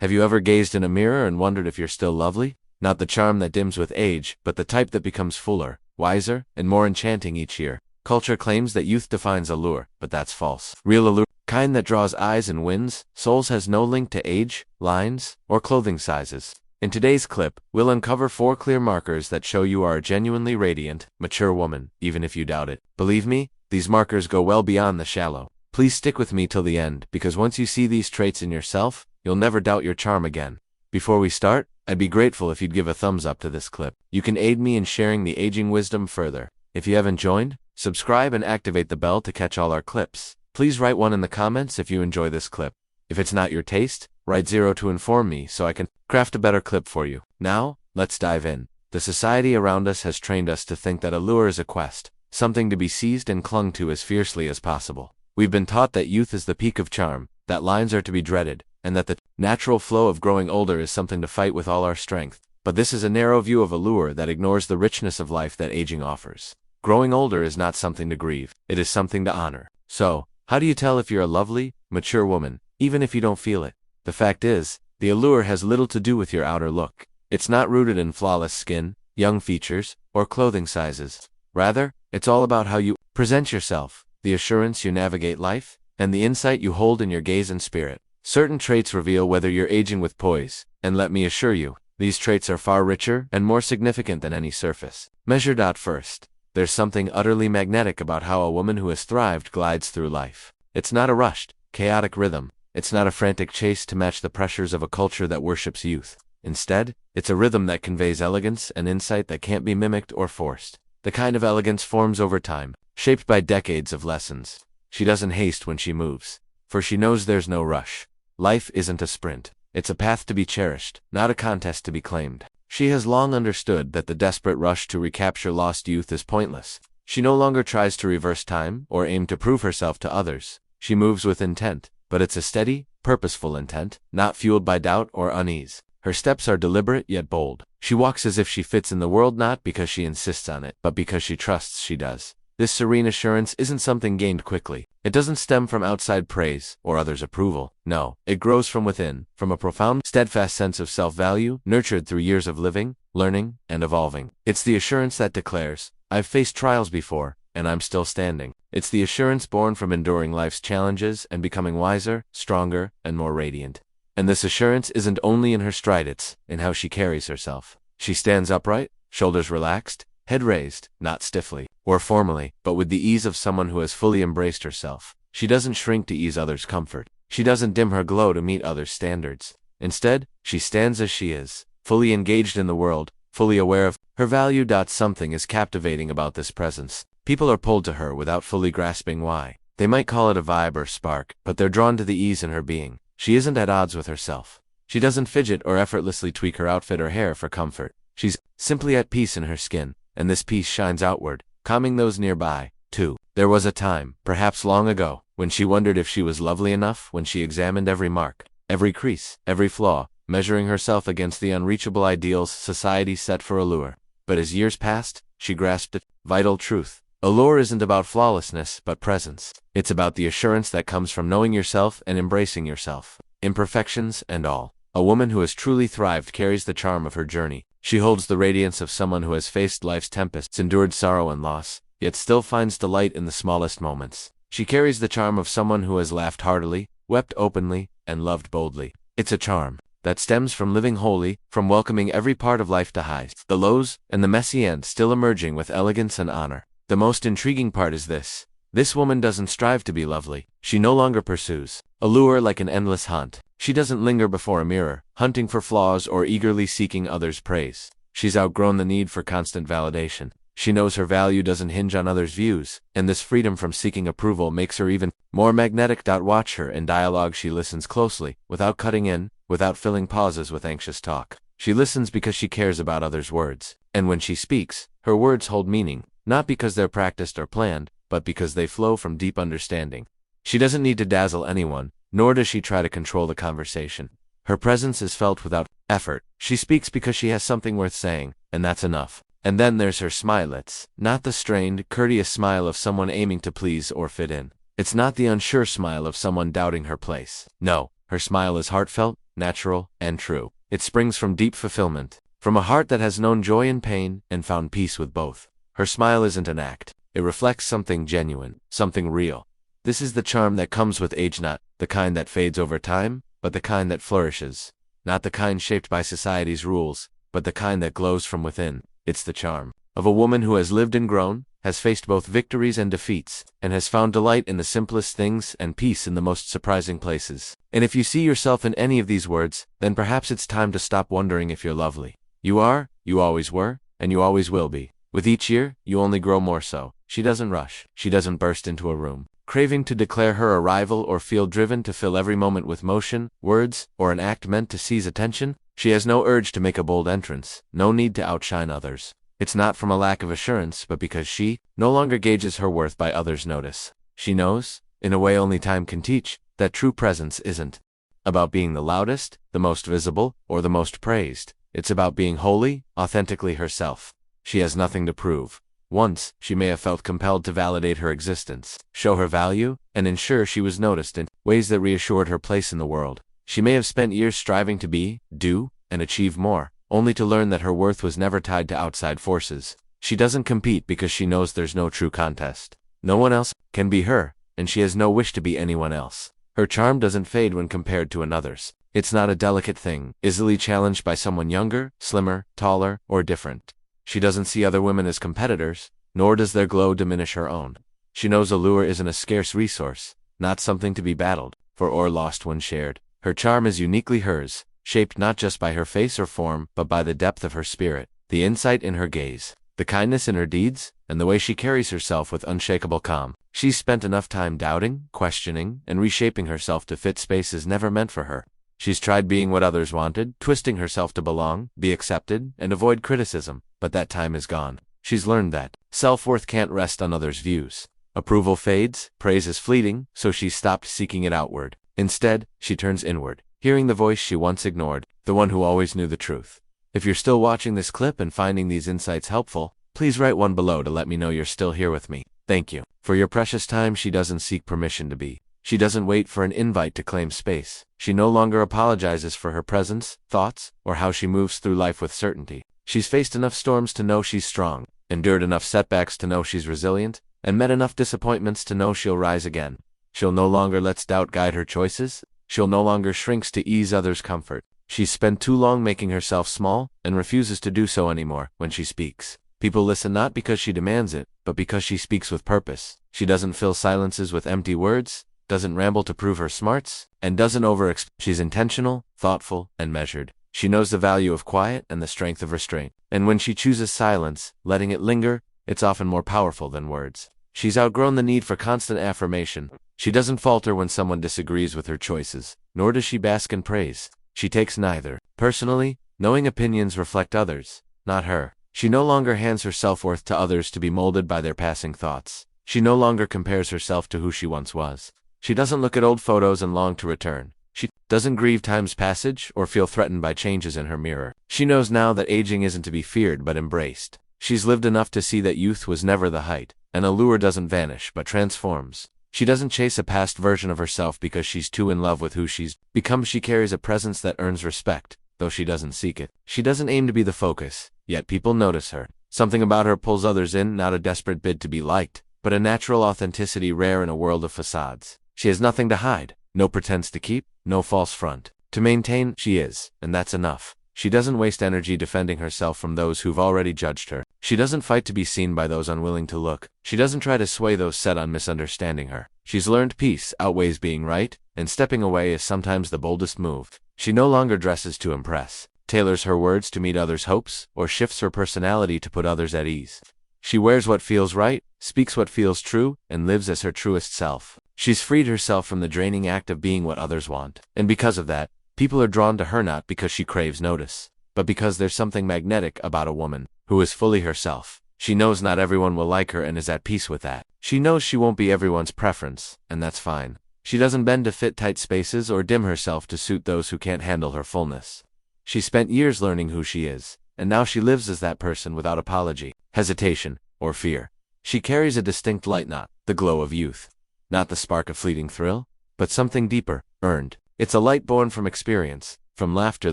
Have you ever gazed in a mirror and wondered if you're still lovely? Not the charm that dims with age, but the type that becomes fuller, wiser, and more enchanting each year. Culture claims that youth defines allure, but that's false. Real allure, kind that draws eyes and wins, souls, has no link to age, lines, or clothing sizes. In today's clip, we'll uncover 4 clear markers that show you are a genuinely radiant, mature woman, even if you doubt it. Believe me, these markers go well beyond the shallow. Please stick with me till the end, because once you see these traits in yourself, you'll never doubt your charm again. Before we start, I'd be grateful if you'd give a thumbs up to this clip. You can aid me in sharing the aging wisdom further. If you haven't joined, subscribe and activate the bell to catch all our clips. Please write 1 in the comments if you enjoy this clip. If it's not your taste, write 0 to inform me so I can craft a better clip for you. Now, let's dive in. The society around us has trained us to think that allure is a quest, something to be seized and clung to as fiercely as possible. We've been taught that youth is the peak of charm, that lines are to be dreaded, and that the natural flow of growing older is something to fight with all our strength. But this is a narrow view of allure that ignores the richness of life that aging offers. Growing older is not something to grieve, it is something to honor. So, how do you tell if you're a lovely, mature woman, even if you don't feel it? The fact is, the allure has little to do with your outer look. It's not rooted in flawless skin, young features, or clothing sizes. Rather, it's all about how you present yourself, the assurance you navigate life, and the insight you hold in your gaze and spirit. Certain traits reveal whether you're aging with poise, and let me assure you, these traits are far richer and more significant than any surface measure. First, there's something utterly magnetic about how a woman who has thrived glides through life. It's not a rushed, chaotic rhythm. It's not a frantic chase to match the pressures of a culture that worships youth. Instead, it's a rhythm that conveys elegance and insight that can't be mimicked or forced. The kind of elegance forms over time, shaped by decades of lessons. She doesn't haste when she moves, for she knows there's no rush. Life isn't a sprint. It's a path to be cherished, not a contest to be claimed. She has long understood that the desperate rush to recapture lost youth is pointless. She no longer tries to reverse time or aim to prove herself to others. She moves with intent, but it's a steady, purposeful intent, not fueled by doubt or unease. Her steps are deliberate yet bold. She walks as if she fits in the world, not because she insists on it, but because she trusts she does. This serene assurance isn't something gained quickly. It doesn't stem from outside praise or others' approval. No, it grows from within, from a profound, steadfast sense of self-value, nurtured through years of living, learning, and evolving. It's the assurance that declares, I've faced trials before, and I'm still standing. It's the assurance born from enduring life's challenges and becoming wiser, stronger, and more radiant. And this assurance isn't only in her stride, it's in how she carries herself. She stands upright, shoulders relaxed, head raised, not stiffly or formally, but with the ease of someone who has fully embraced herself. She doesn't shrink to ease others' comfort. She doesn't dim her glow to meet others' standards. Instead, she stands as she is, fully engaged in the world, fully aware of her value. Something is captivating about this presence. People are pulled to her without fully grasping why. They might call it a vibe or spark, but they're drawn to the ease in her being. She isn't at odds with herself. She doesn't fidget or effortlessly tweak her outfit or hair for comfort. She's simply at peace in her skin, and this peace shines outward, calming those nearby, too. There was a time, perhaps long ago, when she wondered if she was lovely enough. When she examined every mark, every crease, every flaw, measuring herself against the unreachable ideals society set for allure. But as years passed, she grasped a vital truth. Allure isn't about flawlessness, but presence. It's about the assurance that comes from knowing yourself and embracing yourself, imperfections and all. A woman who has truly thrived carries the charm of her journey. She holds the radiance of someone who has faced life's tempests, endured sorrow and loss, yet still finds delight in the smallest moments. She carries the charm of someone who has laughed heartily, wept openly, and loved boldly. It's a charm that stems from living wholly, from welcoming every part of life to highs, the lows, and the messy end, still emerging with elegance and honor. The most intriguing part is this. This woman doesn't strive to be lovely. She no longer pursues allure like an endless hunt. She doesn't linger before a mirror, hunting for flaws or eagerly seeking others' praise. She's outgrown the need for constant validation. She knows her value doesn't hinge on others' views, and this freedom from seeking approval makes her even more magnetic. Watch her in dialogue. She listens closely, without cutting in, without filling pauses with anxious talk. She listens because she cares about others' words. And when she speaks, her words hold meaning, not because they're practiced or planned, but because they flow from deep understanding. She doesn't need to dazzle anyone, nor does she try to control the conversation. Her presence is felt without effort. She speaks because she has something worth saying, and that's enough. And then there's her smile. It's not the strained, courteous smile of someone aiming to please or fit in. It's not the unsure smile of someone doubting her place. No, her smile is heartfelt, natural, and true. It springs from deep fulfillment, from a heart that has known joy and pain and found peace with both. Her smile isn't an act. It reflects something genuine, something real. This is the charm that comes with age, not the kind that fades over time, but the kind that flourishes. Not the kind shaped by society's rules, but the kind that glows from within. It's the charm of a woman who has lived and grown, has faced both victories and defeats, and has found delight in the simplest things and peace in the most surprising places. And if you see yourself in any of these words, then perhaps it's time to stop wondering if you're lovely. You are, you always were, and you always will be. With each year, you only grow more so. She doesn't rush. She doesn't burst into a room, craving to declare her arrival or feel driven to fill every moment with motion, words, or an act meant to seize attention. She has no urge to make a bold entrance, no need to outshine others. It's not from a lack of assurance, but because she no longer gauges her worth by others' notice. She knows, in a way only time can teach, that true presence isn't about being the loudest, the most visible, or the most praised. It's about being wholly, authentically herself. She has nothing to prove. Once, she may have felt compelled to validate her existence, show her value, and ensure she was noticed in ways that reassured her place in the world. She may have spent years striving to be, do, and achieve more, only to learn that her worth was never tied to outside forces. She doesn't compete because she knows there's no true contest. No one else can be her, and she has no wish to be anyone else. Her charm doesn't fade when compared to another's. It's not a delicate thing, easily challenged by someone younger, slimmer, taller, or different. She doesn't see other women as competitors, nor does their glow diminish her own. She knows allure isn't a scarce resource, not something to be battled for or lost when shared. Her charm is uniquely hers, shaped not just by her face or form, but by the depth of her spirit, the insight in her gaze, the kindness in her deeds, and the way she carries herself with unshakable calm. She's spent enough time doubting, questioning, and reshaping herself to fit spaces never meant for her. She's tried being what others wanted, twisting herself to belong, be accepted, and avoid criticism, but that time is gone. She's learned that self-worth can't rest on others' views. Approval fades, praise is fleeting, so she's stopped seeking it outward. Instead, she turns inward, hearing the voice she once ignored, the one who always knew the truth. If you're still watching this clip and finding these insights helpful, please write one below to let me know you're still here with me. Thank you. For your precious time, she doesn't seek permission to be. She doesn't wait for an invite to claim space. She no longer apologizes for her presence, thoughts, or how she moves through life with certainty. She's faced enough storms to know she's strong, endured enough setbacks to know she's resilient, and met enough disappointments to know she'll rise again. She'll no longer let doubt guide her choices. She'll no longer shrinks to ease others' comfort. She's spent too long making herself small, and refuses to do so anymore when she speaks. People listen not because she demands it, but because she speaks with purpose. She doesn't fill silences with empty words, doesn't ramble to prove her smarts, and doesn't over-explain. She's intentional, thoughtful, and measured. She knows the value of quiet and the strength of restraint. And when she chooses silence, letting it linger, it's often more powerful than words. She's outgrown the need for constant affirmation. She doesn't falter when someone disagrees with her choices, nor does she bask in praise. She takes neither. Personally, knowing opinions reflect others, not her. She no longer hands her self-worth to others to be molded by their passing thoughts. She no longer compares herself to who she once was. She doesn't look at old photos and long to return. She doesn't grieve time's passage or feel threatened by changes in her mirror. She knows now that aging isn't to be feared but embraced. She's lived enough to see that youth was never the height, and allure doesn't vanish but transforms. She doesn't chase a past version of herself because she's too in love with who she's become. She carries a presence that earns respect, though she doesn't seek it. She doesn't aim to be the focus, yet people notice her. Something about her pulls others in, not a desperate bid to be liked, but a natural authenticity rare in a world of facades. She has nothing to hide, no pretense to keep, no false front to maintain. She is, and that's enough. She doesn't waste energy defending herself from those who've already judged her. She doesn't fight to be seen by those unwilling to look. She doesn't try to sway those set on misunderstanding her. She's learned peace outweighs being right, and stepping away is sometimes the boldest move. She no longer dresses to impress, tailors her words to meet others' hopes, or shifts her personality to put others at ease. She wears what feels right, speaks what feels true, and lives as her truest self. She's freed herself from the draining act of being what others want, and because of that, people are drawn to her not because she craves notice, but because there's something magnetic about a woman who is fully herself. She knows not everyone will like her and is at peace with that. She knows she won't be everyone's preference, and that's fine. She doesn't bend to fit tight spaces or dim herself to suit those who can't handle her fullness. She spent years learning who she is, and now she lives as that person without apology, hesitation, or fear. She carries a distinct light, not the glow of youth, not the spark of fleeting thrill, but something deeper, earned. It's a light born from experience, from laughter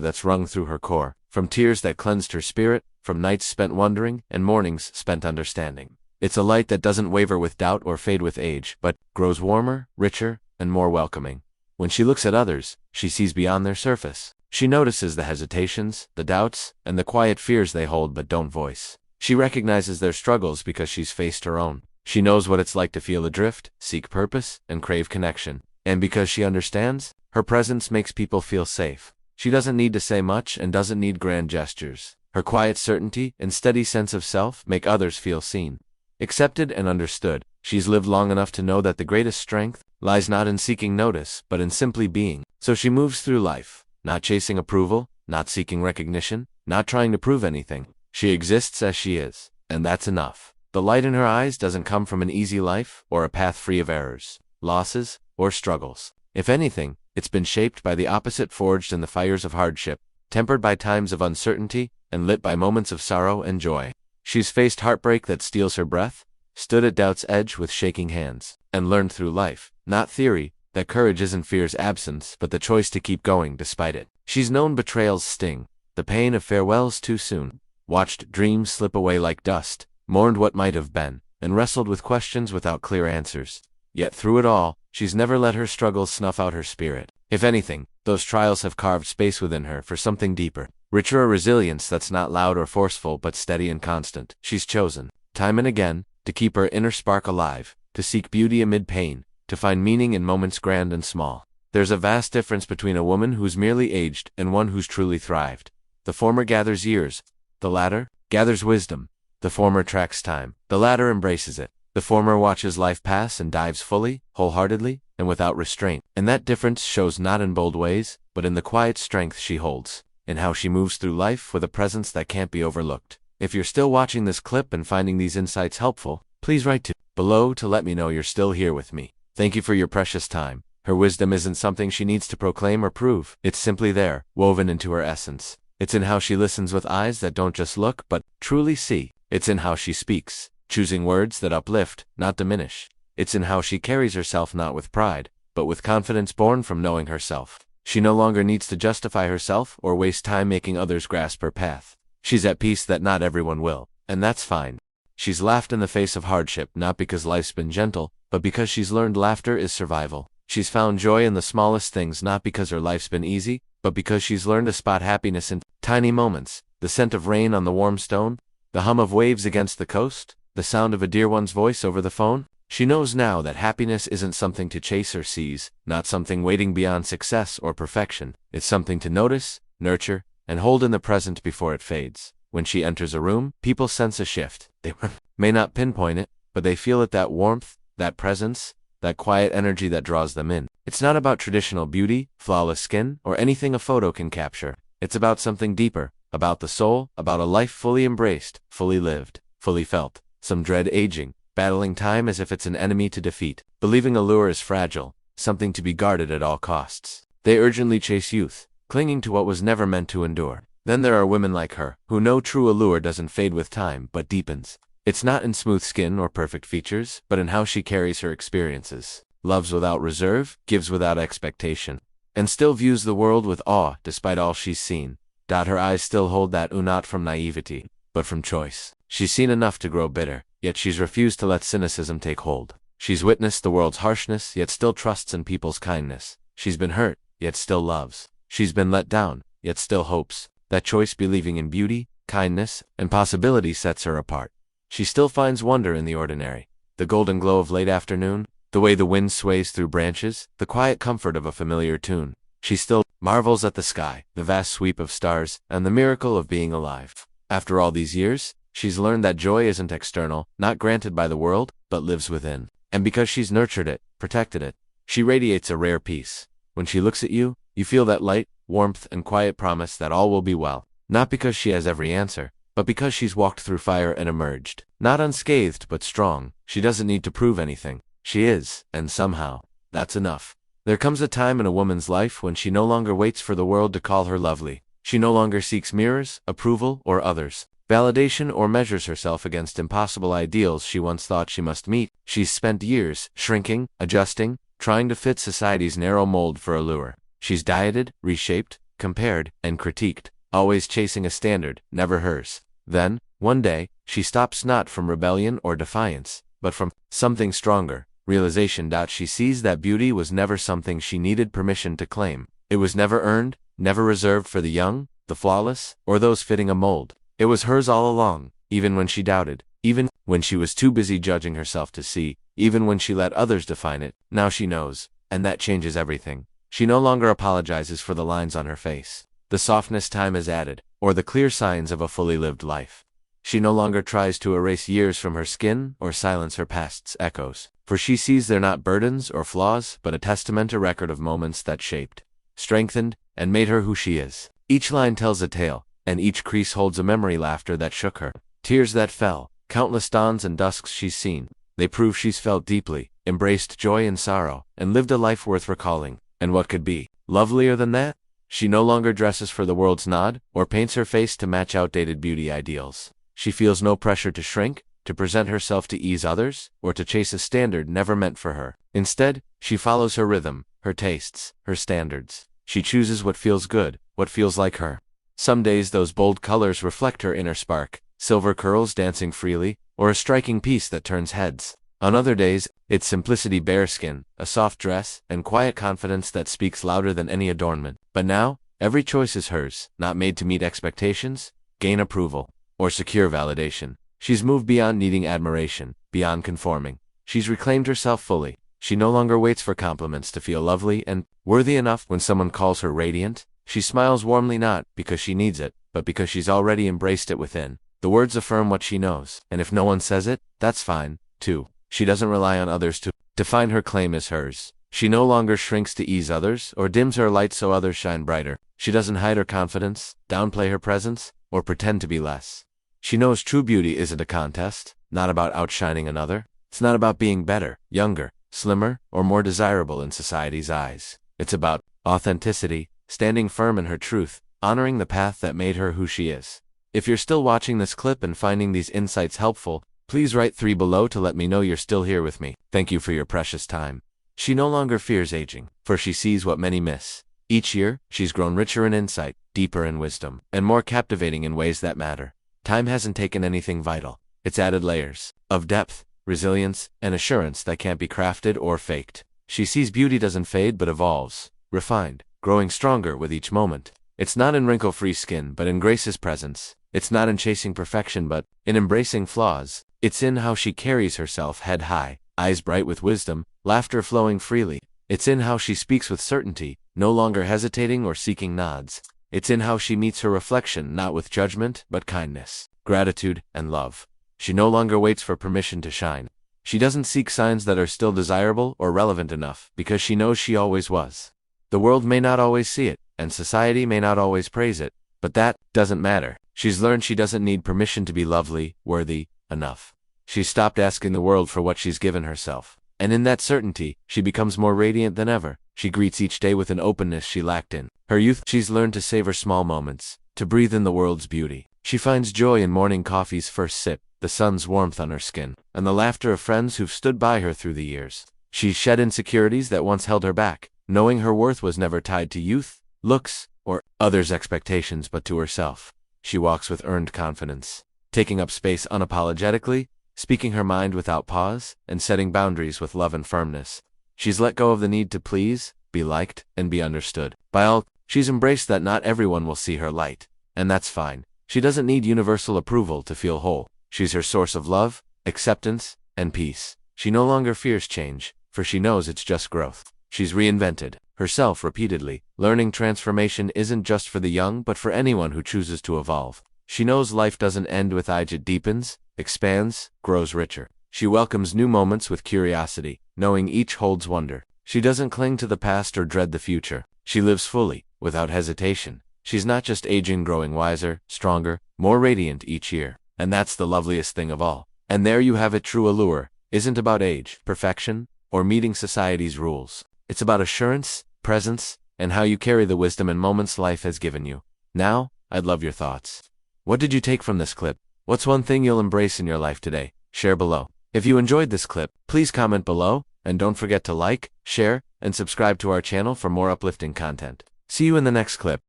that's rung through her core, from tears that cleansed her spirit, from nights spent wondering and mornings spent understanding. It's a light that doesn't waver with doubt or fade with age, but grows warmer, richer, and more welcoming. When she looks at others, she sees beyond their surface. She notices the hesitations, the doubts, and the quiet fears they hold but don't voice. She recognizes their struggles because she's faced her own. She knows what it's like to feel adrift, seek purpose, and crave connection. And because she understands, her presence makes people feel safe. She doesn't need to say much and doesn't need grand gestures. Her quiet certainty and steady sense of self make others feel seen, accepted, and understood. She's lived long enough to know that the greatest strength lies not in seeking notice, but in simply being. So she moves through life, not chasing approval, not seeking recognition, not trying to prove anything. She exists as she is, and that's enough. The light in her eyes doesn't come from an easy life or a path free of errors, losses, or struggles. If anything, it's been shaped by the opposite, forged in the fires of hardship, tempered by times of uncertainty, and lit by moments of sorrow and joy. She's faced heartbreak that steals her breath, stood at doubt's edge with shaking hands, and learned through life, not theory, that courage isn't fear's absence but the choice to keep going despite it. She's known betrayal's sting, the pain of farewells too soon, watched dreams slip away like dust, mourned what might have been, and wrestled with questions without clear answers. Yet through it all, she's never let her struggles snuff out her spirit. If anything, those trials have carved space within her for something deeper, richer, a resilience that's not loud or forceful but steady and constant. She's chosen, time and again, to keep her inner spark alive, to seek beauty amid pain, to find meaning in moments grand and small. There's a vast difference between a woman who's merely aged and one who's truly thrived. The former gathers years, the latter gathers wisdom. The former tracks time, the latter embraces it. The former watches life pass and dives fully, wholeheartedly, and without restraint. And that difference shows not in bold ways, but in the quiet strength she holds, in how she moves through life with a presence that can't be overlooked. If you're still watching this clip and finding these insights helpful, please write to below to let me know you're still here with me. Thank you for your precious time. Her wisdom isn't something she needs to proclaim or prove. It's simply there, woven into her essence. It's in how she listens with eyes that don't just look, but truly see. It's in how she speaks, choosing words that uplift, not diminish. It's in how she carries herself, not with pride, but with confidence born from knowing herself. She no longer needs to justify herself or waste time making others grasp her path. She's at peace that not everyone will, and that's fine. She's laughed in the face of hardship, not because life's been gentle, but because she's learned laughter is survival. She's found joy in the smallest things, not because her life's been easy, but because she's learned to spot happiness in tiny moments. The scent of rain on the warm stone, the hum of waves against the coast, the sound of a dear one's voice over the phone. She knows now that happiness isn't something to chase or seize, not something waiting beyond success or perfection. It's something to notice, nurture, and hold in the present before it fades. When she enters a room, people sense a shift. They may not pinpoint it, but they feel it, that warmth, that presence, that quiet energy that draws them in. It's not about traditional beauty, flawless skin, or anything a photo can capture. It's about something deeper, about the soul, about a life fully embraced, fully lived, fully felt. Some dread aging, battling time as if it's an enemy to defeat, believing a lure is fragile, something to be guarded at all costs. They urgently chase youth, clinging to what was never meant to endure. Then there are women like her, who know true allure doesn't fade with time, but deepens. It's not in smooth skin or perfect features, but in how she carries her experiences, loves without reserve, gives without expectation, and still views the world with awe despite all she's seen. Her eyes still hold that not from naivety, but from choice. She's seen enough to grow bitter, yet she's refused to let cynicism take hold. She's witnessed the world's harshness, yet still trusts in people's kindness. She's been hurt, yet still loves. She's been let down, yet still hopes. That choice, believing in beauty, kindness, and possibility, sets her apart. She still finds wonder in the ordinary, the golden glow of late afternoon, the way the wind sways through branches, the quiet comfort of a familiar tune. She still marvels at the sky, the vast sweep of stars, and the miracle of being alive. After all these years, she's learned that joy isn't external, not granted by the world, but lives within. And because she's nurtured it, protected it, she radiates a rare peace. When she looks at you, you feel that light, warmth, and quiet promise that all will be well. Not because she has every answer, but because she's walked through fire and emerged. Not unscathed, but strong. She doesn't need to prove anything. She is, and somehow, that's enough. There comes a time in a woman's life when she no longer waits for the world to call her lovely. She no longer seeks mirrors, approval, or others, validation, or measures herself against impossible ideals she once thought she must meet. She's spent years shrinking, adjusting, trying to fit society's narrow mold for allure. She's dieted, reshaped, compared, and critiqued, always chasing a standard, never hers. Then, one day, she stops not from rebellion or defiance, but from something stronger, realization. She sees that beauty was never something she needed permission to claim. It was never earned, never reserved for the young, the flawless, or those fitting a mold. It was hers all along, even when she doubted, even when she was too busy judging herself to see, even when she let others define it. Now she knows, and that changes everything. She no longer apologizes for the lines on her face, the softness time has added, or the clear signs of a fully lived life. She no longer tries to erase years from her skin or silence her past's echoes, for she sees they're not burdens or flaws, but a testament, a record of moments that shaped, strengthened, and made her who she is. Each line tells a tale, and each crease holds a memory, laughter that shook her, tears that fell, countless dawns and dusks she's seen. They prove she's felt deeply, embraced joy and sorrow, and lived a life worth recalling. And what could be lovelier than that? She no longer dresses for the world's nod, or paints her face to match outdated beauty ideals. She feels no pressure to shrink, to present herself to ease others, or to chase a standard never meant for her. Instead, she follows her rhythm, her tastes, her standards. She chooses what feels good, what feels like her. Some days those bold colors reflect her inner spark, silver curls dancing freely, or a striking piece that turns heads. On other days, it's simplicity, bare skin, a soft dress, and quiet confidence that speaks louder than any adornment. But now, every choice is hers, not made to meet expectations, gain approval, or secure validation. She's moved beyond needing admiration, beyond conforming. She's reclaimed herself fully. She no longer waits for compliments to feel lovely and worthy enough. When someone calls her radiant, she smiles warmly, not because she needs it, but because she's already embraced it within. The words affirm what she knows, and if no one says it, that's fine, too. She doesn't rely on others to define her claim as hers. She no longer shrinks to ease others, or dims her light so others shine brighter. She doesn't hide her confidence, downplay her presence, or pretend to be less. She knows true beauty isn't a contest, not about outshining another. It's not about being better, younger, slimmer, or more desirable in society's eyes. It's about authenticity, standing firm in her truth, honoring the path that made her who she is. If you're still watching this clip and finding these insights helpful, please write 3 below to let me know you're still here with me. Thank you for your precious time. She no longer fears aging, for she sees what many miss. Each year, she's grown richer in insight, deeper in wisdom, and more captivating in ways that matter. Time hasn't taken anything vital. It's added layers of depth, resilience, and assurance that can't be crafted or faked. She sees beauty doesn't fade but evolves, refined, growing stronger with each moment. It's not in wrinkle-free skin but in grace's presence. It's not in chasing perfection but in embracing flaws. It's in how she carries herself head high, eyes bright with wisdom, laughter flowing freely. It's in how she speaks with certainty, no longer hesitating or seeking nods. It's in how she meets her reflection, not with judgment but kindness, gratitude, and love. She no longer waits for permission to shine. She doesn't seek signs that are still desirable or relevant enough, because she knows she always was. The world may not always see it, and society may not always praise it, but that doesn't matter. She's learned she doesn't need permission to be lovely, worthy, enough. She's stopped asking the world for what she's given herself. And in that certainty, she becomes more radiant than ever. She greets each day with an openness she lacked in her youth. She's learned to savor small moments, to breathe in the world's beauty. She finds joy in morning coffee's first sip, the sun's warmth on her skin, and the laughter of friends who've stood by her through the years. She's shed insecurities that once held her back, knowing her worth was never tied to youth, looks, or others' expectations but to herself. She walks with earned confidence, taking up space unapologetically, speaking her mind without pause, and setting boundaries with love and firmness. She's let go of the need to please, be liked, and be understood by all. She's embraced that not everyone will see her light, and that's fine. She doesn't need universal approval to feel whole. She's her source of love, acceptance, and peace. She no longer fears change, for she knows it's just growth. She's reinvented herself repeatedly, learning transformation isn't just for the young but for anyone who chooses to evolve. She knows life doesn't end with age. It deepens, expands, grows richer. She welcomes new moments with curiosity, knowing each holds wonder. She doesn't cling to the past or dread the future. She lives fully, without hesitation. She's not just aging, growing wiser, stronger, more radiant each year. And that's the loveliest thing of all. And there you have it. True allure isn't about age, perfection, or meeting society's rules. It's about assurance, presence, and how you carry the wisdom and moments life has given you. Now, I'd love your thoughts. What did you take from this clip? What's one thing you'll embrace in your life today? Share below. If you enjoyed this clip, please comment below, and don't forget to like, share, and subscribe to our channel for more uplifting content. See you in the next clip.